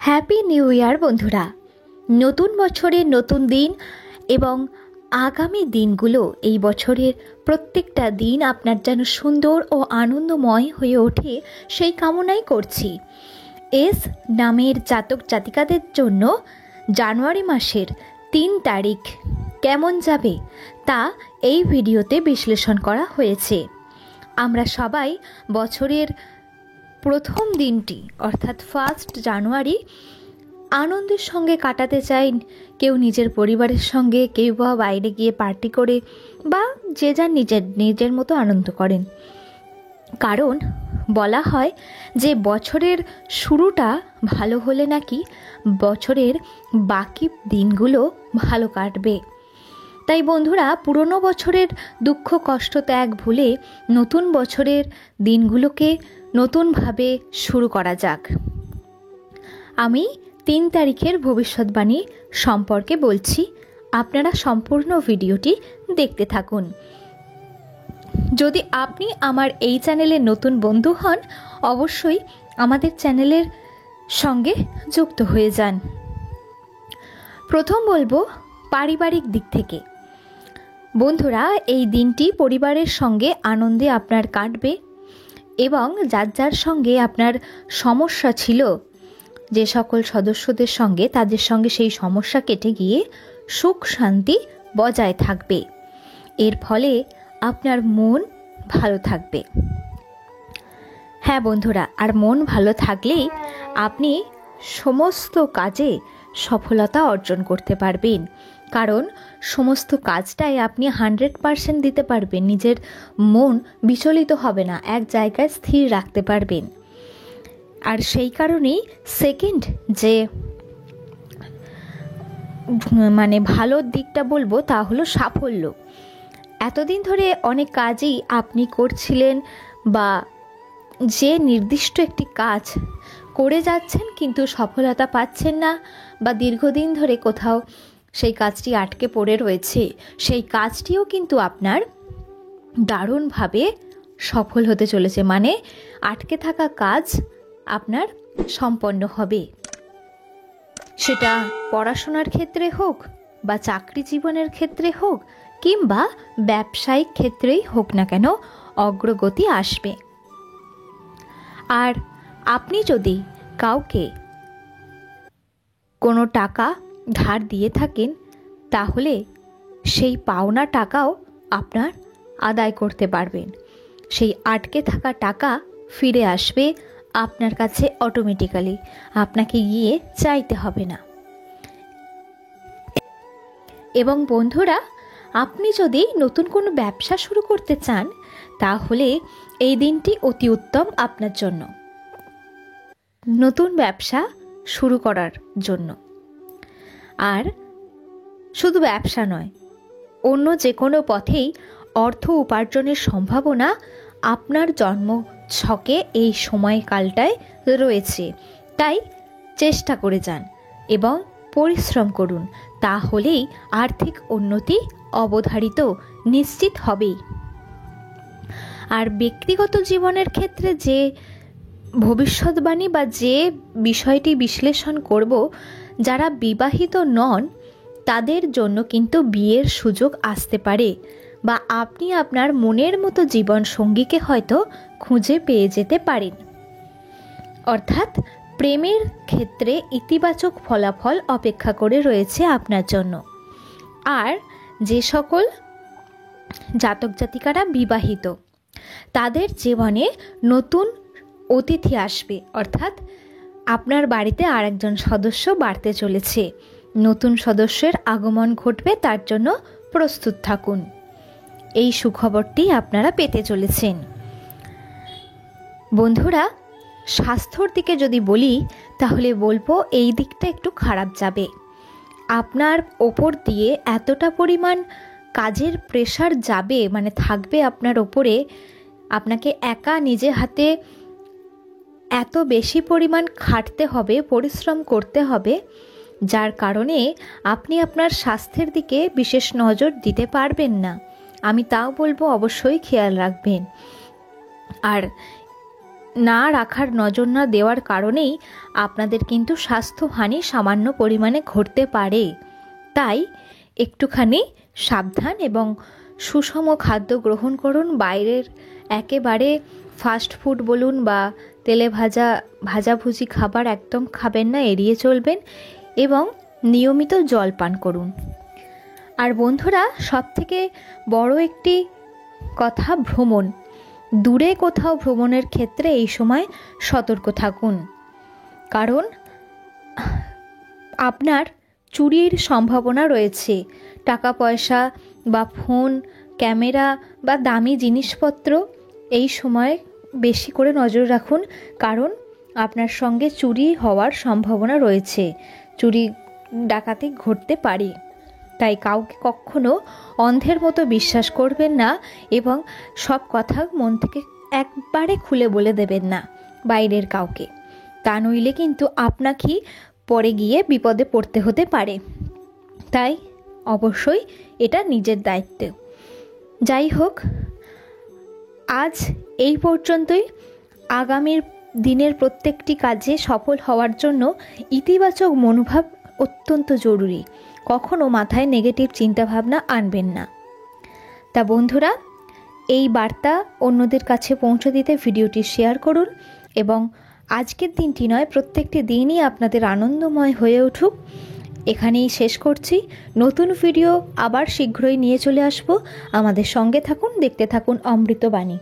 Happy new year বন্ধুরা। নতুন বছরের নতুন দিন এবং আগামী দিনগুলো, এই বছরের প্রত্যেকটা দিন আপনার যেন সুন্দর ও আনন্দময় হয়ে ওঠে সেই কামনাই করছি। এস নামের জাতক জাতিকাদের জন্য জানুয়ারি মাসের 3 তারিখ কেমন যাবে তা এই ভিডিওতে বিশ্লেষণ করা হয়েছে। আমরা সবাই বছরের প্রথম দিনটি অর্থাৎ 1 জানুয়ারি আনন্দের সঙ্গে কাটাতে চাই। কেউ নিজের পরিবারের সঙ্গে, কেউ বা বাইরে গিয়ে পার্টি করে, বা যে যার নিজের মতো আনন্দ করেন। কারণ বলা হয় যে বছরের শুরুটা ভালো হলে নাকি বছরের বাকি দিনগুলো ভালো কাটবে। তাই বন্ধুরা, পুরনো বছরের দুঃখ কষ্ট ত্যাগ ভুলে নতুন বছরের দিনগুলোকে নতুনভাবে শুরু করা যাক। আমি 3 তারিখের ভবিষ্যৎবাণী সম্পর্কে বলছি, আপনারা সম্পূর্ণ ভিডিওটি দেখতে থাকুন। যদি আপনি আমার এই চ্যানেলের নতুন বন্ধু হন, অবশ্যই আমাদের চ্যানেলের সঙ্গে যুক্ত হয়ে যান। প্রথম বলবো পারিবারিক দিক থেকে। বন্ধুরা, এই দিনটি পরিবারের সঙ্গে আনন্দে আপনার কাটবে এবং যার যার সঙ্গে আপনার সমস্যা ছিল, যে সকল সদস্যদের সঙ্গে, তাদের সঙ্গে সেই সমস্যা কেটে গিয়ে সুখ শান্তি বজায় থাকবে। এর ফলে আপনার মন ভালো থাকবে। হ্যাঁ বন্ধুরা, আর মন ভালো থাকলেই আপনি সমস্ত কাজে সফলতা অর্জন করতে পারবেন। কারণ সমস্ত কাজটাই আপনি 100% দিতে পারবেন। নিজের মন বিচলিত হবে না, এক জায়গায় স্থির রাখতে পারবেন। আর সেই কারণেই সেকেন্ড যে ভালো দিকটা বলবো তা হলো সাফল্য। এতদিন ধরে অনেক কাজই আপনি করছিলেন বা যে নির্দিষ্ট একটি কাজ করে যাচ্ছেন কিন্তু সফলতা পাচ্ছেন না, বা দীর্ঘদিন ধরে কোথাও সেই কাজটি আটকে পড়ে রয়েছে, সেই কাজটিও কিন্তু আপনার দারুণভাবে সফল হতে চলেছে। আটকে থাকা কাজ আপনার সম্পন্ন হবে। সেটা পড়াশোনার ক্ষেত্রে হোক, বা চাকরি জীবনের ক্ষেত্রে হোক, কিংবা ব্যবসায়িক ক্ষেত্রেই হোক না কেন, অগ্রগতি আসবে। আর আপনি যদি কাউকে কোনো টাকা ধার দিয়ে থাকেন, তাহলে সেই পাওনা টাকাও আপনার আদায় করতে পারবেন। সেই আটকে থাকা টাকা ফিরে আসবে আপনার কাছে অটোমেটিক্যালি, আপনাকে গিয়ে চাইতে হবে না। এবং বন্ধুরা, আপনি যদি নতুন কোনো ব্যবসা শুরু করতে চান, তাহলে এই দিনটি অতি উত্তম আপনার জন্য, নতুন ব্যবসা শুরু করার জন্য। আর শুধু ব্যবসা নয়, অন্য যে কোনো পথেই অর্থ উপার্জনের সম্ভাবনা আপনার জন্ম ছকে এই সময়কালটায় রয়েছে। তাই চেষ্টা করে যান এবং পরিশ্রম করুন, তাহলেই আর্থিক উন্নতি অবধারিত নিশ্চিত হবেই। আর ব্যক্তিগত জীবনের ক্ষেত্রে যে ভবিষ্যৎবাণী বা যে বিষয়টি বিশ্লেষণ করব, যারা বিবাহিত নন তাদের জন্য কিন্তু বিয়ের সুযোগ আসতে পারে, বা আপনি আপনার মনের মতো জীবন সঙ্গীকে হয়তো খুঁজে পেয়ে যেতে পারেন। অর্থাৎ প্রেমের ক্ষেত্রে ইতিবাচক ফলাফল অপেক্ষা করে রয়েছে আপনার জন্য। আর যে সকল জাতক জাতিকারা বিবাহিত, তাদের জীবনে নতুন অতিথি আসবে, অর্থাৎ আপনার বাড়িতে আরেকজন সদস্য বাড়তে চলেছে, নতুন সদস্যের আগমন ঘটবে, তার জন্য প্রস্তুত থাকুন। এই সুখবরটি আপনারা পেতে চলেছেন। বন্ধুরা, স্বাস্থ্যর দিকে যদি বলি, তাহলে বলবো এই দিকটা একটু খারাপ যাবে। আপনার ওপর দিয়ে এতটা পরিমাণ কাজের প্রেশার যাবে, থাকবে আপনার ওপরে, আপনাকে একা নিজে হাতে এত বেশি পরিমাণ খাটতে হবে, পরিশ্রম করতে হবে, যার কারণে আপনি আপনার স্বাস্থ্যের দিকে বিশেষ নজর দিতে পারবেন না। আমি তাও বলবো অবশ্যই খেয়াল রাখবেন। আর না রাখার, নজর না দেওয়ার কারণেই আপনাদের কিন্তু স্বাস্থ্যহানি সামান্য পরিমাণে ঘটতে পারে। তাই একটুখানি সাবধান এবং সুষম খাদ্য গ্রহণ করুন। বাইরের একেবারে ফাস্ট ফুড বলুন বা তেলে ভাজাভুজি খাবার একদম খাবেন না, এড়িয়ে চলবেন এবং নিয়মিত জল পান করুন। আর বন্ধুরা, সবথেকে বড় একটি কথা, ভ্রমণ, দূরে কোথাও ভ্রমণের ক্ষেত্রে এই সময় সতর্ক থাকুন, কারণ আপনার চুরির সম্ভাবনা রয়েছে। টাকা পয়সা বা ফোন, ক্যামেরা বা দামি জিনিসপত্র এই সময় বেশি করে নজর রাখুন, কারণ আপনার সঙ্গে চুরি হওয়ার সম্ভাবনা রয়েছে, চুরি ডাকাতি ঘটতে পারে। তাই কাউকে কখনো অন্ধের মতো বিশ্বাস করবেন না এবং সব কথা মন থেকে একবারে খুলে বলে দেবেন না বাইরের কাউকে। তা নইলে কিন্তু আপনাকেই পরে গিয়ে বিপদে পড়তে হতে পারে। তাই অবশ্যই এটা নিজের দায়িত্ব। যাই হোক, আজ এই পর্যন্তই। আগামীর দিনের প্রত্যেকটি কাজে সফল হওয়ার জন্য ইতিবাচক মনোভাব অত্যন্ত জরুরি। কখনো মাথায় নেগেটিভ চিন্তাভাবনা আনবেন না। তা বন্ধুরা, এই বার্তা অন্যদের কাছে পৌঁছে দিতে ভিডিওটি শেয়ার করুন এবং আজকের দিনটি নয়, প্রত্যেকটি দিনই আপনাদের আনন্দময় হয়ে উঠুক। এখানেই শেষ করছি। নতুন ভিডিও আবার শীঘ্রই নিয়ে চলে আসব। আমাদের সঙ্গে থাকুন, দেখতে থাকুন অমৃতবাণী।